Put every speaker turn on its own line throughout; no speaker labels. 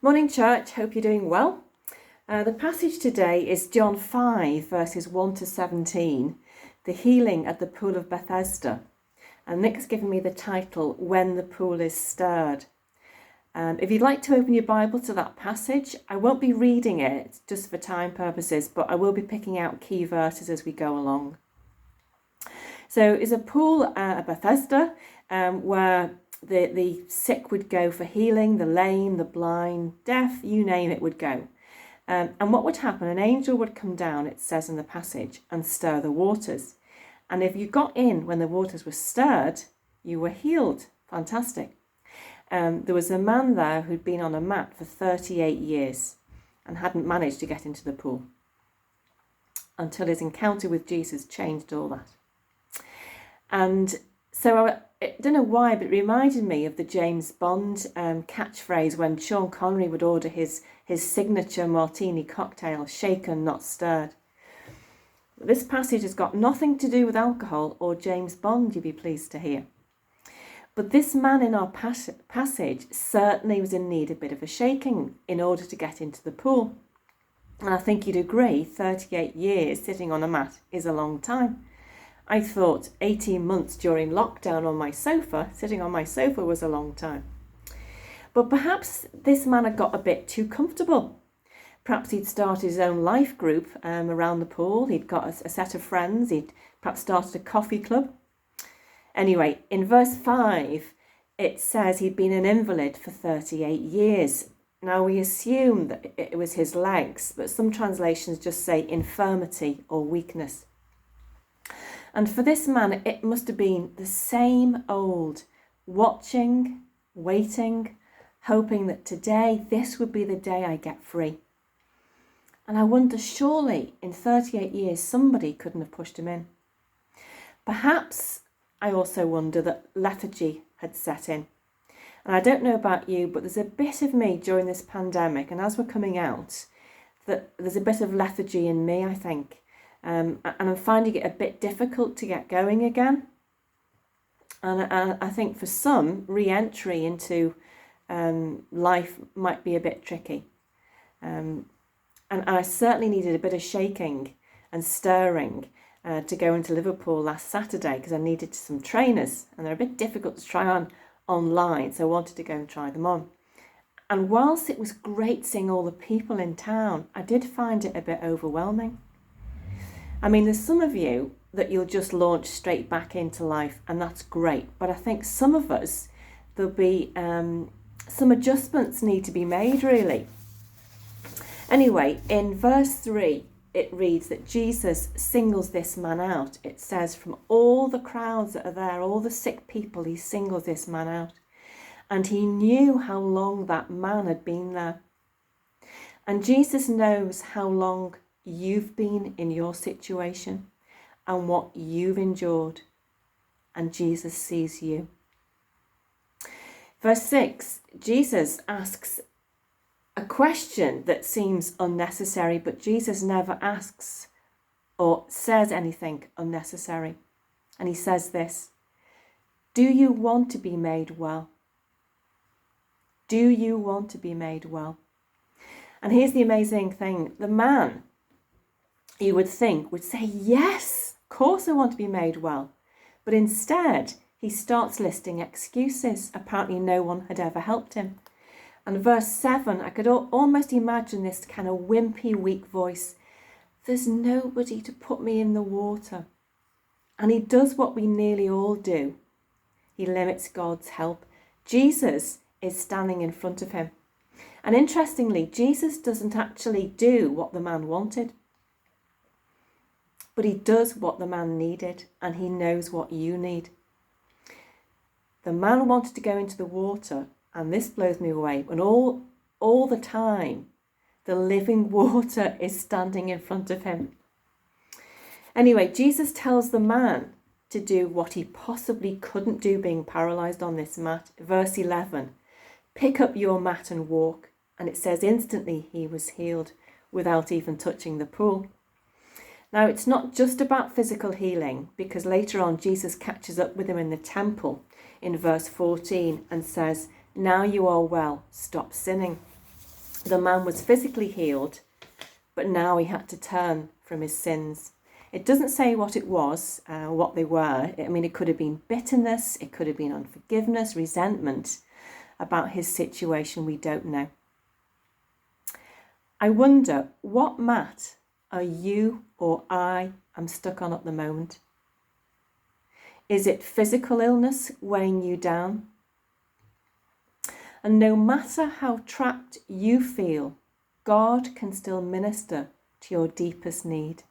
Morning, church. Hope you're doing well. The passage today is John 5, verses 1 to 17, the healing at the pool of Bethesda. And Nick's given me the title, When the Pool is Stirred. If you'd like to open your Bible to that passage, I won't be reading it just for time purposes, but I will be picking out key verses as we go along. So it's a pool at Bethesda where the sick would go for healing, the lame, the blind, deaf, you name it would go. And what would happen? An angel would come down, it says in the passage, and stir the waters. And if you got in when the waters were stirred, you were healed. Fantastic. There was a man there who'd been on a mat for 38 years and hadn't managed to get into the pool until his encounter with Jesus changed all that. And so I don't know why, but it reminded me of the James Bond catchphrase when Sean Connery would order his signature martini cocktail, shaken, not stirred. This passage has got nothing to do with alcohol or James Bond, you'd be pleased to hear. But this man in our passage certainly was in need of a bit of a shaking in order to get into the pool. And I think you'd agree, 38 years sitting on a mat is a long time. I thought 18 months during lockdown on my sofa, sitting on my sofa was a long time. But perhaps this man had got a bit too comfortable. Perhaps he'd started his own life group around the pool. He'd got a set of friends. He'd perhaps started a coffee club. Anyway, in verse 5, it says he'd been an invalid for 38 years. Now we assume that it was his legs, but some translations just say infirmity or weakness. And for this man, it must have been the same old, watching, waiting, hoping that today, this would be the day I get free. And I wonder, surely in 38 years, somebody couldn't have pushed him in. Perhaps I also wonder that lethargy had set in. And I don't know about you, but there's a bit of me during this pandemic, and as we're coming out, that there's a bit of lethargy in me, I think. And I'm finding it a bit difficult to get going again. And I think for some, re-entry into life might be a bit tricky. And I certainly needed a bit of shaking and stirring to go into Liverpool last Saturday because I needed some trainers and they're a bit difficult to try on online, so I wanted to go and try them on. And whilst it was great seeing all the people in town, I did find it a bit overwhelming. I mean, there's some of you that you'll just launch straight back into life, and that's great. But I think some of us, there'll be some adjustments need to be made, really. Anyway, in verse 3, it reads that Jesus singles this man out. It says from all the crowds that are there, all the sick people, he singles this man out. And he knew how long that man had been there. And Jesus knows how long you've been in your situation and what you've endured, and Jesus sees you. Verse 6, Jesus asks a question that seems unnecessary, but Jesus never asks or says anything unnecessary. And he says this: do you want to be made well? Do you want to be made well? And here's the amazing thing. The man, you would think, would say, yes, of course I want to be made well. But instead, he starts listing excuses. Apparently no one had ever helped him. And verse 7, I could almost imagine this kind of wimpy, weak voice. There's nobody to put me in the water. And he does what we nearly all do. He limits God's help. Jesus is standing in front of him. And interestingly, Jesus doesn't actually do what the man wanted. But he does what the man needed, and he knows what you need. The man wanted to go into the water, and this blows me away, when all the time, the living water is standing in front of him. Anyway, Jesus tells the man to do what he possibly couldn't do being paralysed on this mat. Verse 11, pick up your mat and walk. And it says instantly he was healed without even touching the pool. Now, it's not just about physical healing, because later on Jesus catches up with him in the temple in verse 14 and says, "Now you are well, stop sinning." The man was physically healed, but now he had to turn from his sins. It doesn't say what it was, what they were. I mean, it could have been bitterness, it could have been unforgiveness, resentment about his situation. We don't know. I wonder, what mat are you or I am stuck on at the moment? Is it physical illness weighing you down? And no matter how trapped you feel, God can still minister to your deepest need.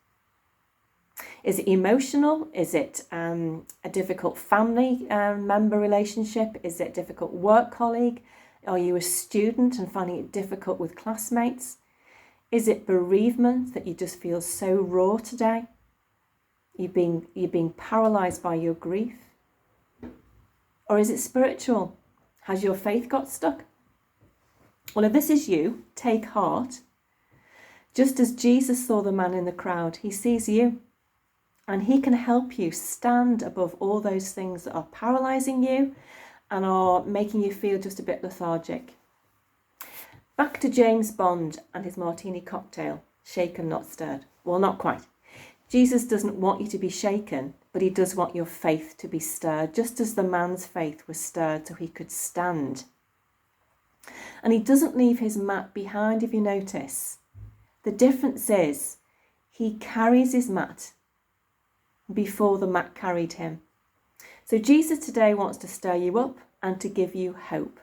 Is it emotional? Is it a difficult family member relationship? Is it a difficult work colleague? Are you a student and finding it difficult with classmates? Is it bereavement that you just feel so raw today? You're being paralysed by your grief? Or is it spiritual? Has your faith got stuck? Well, if this is you, take heart. Just as Jesus saw the man in the crowd, he sees you. And he can help you stand above all those things that are paralysing you and are making you feel just a bit lethargic. Back to James Bond and his martini cocktail, shaken, not stirred. Well, not quite. Jesus doesn't want you to be shaken, but he does want your faith to be stirred, just as the man's faith was stirred so he could stand. And he doesn't leave his mat behind, if you notice. The difference is he carries his mat before the mat carried him. So Jesus today wants to stir you up and to give you hope.